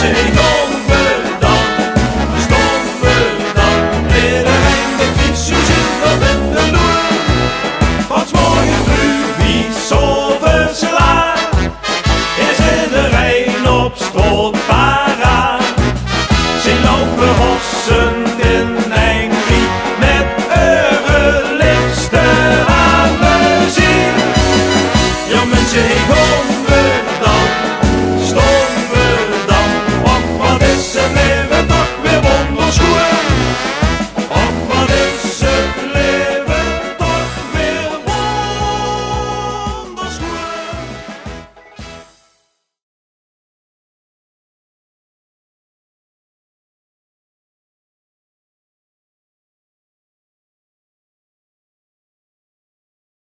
mensen, hey, komen dan, stoppen dan. Iedereen de fiets, hoe zit dat in de loer? Wat mooie trubies over sla, is iedereen op schoot paraat. Ze lopen hossend in Engrie met eurelichten aan de ziel. Ja mensen, hey, kom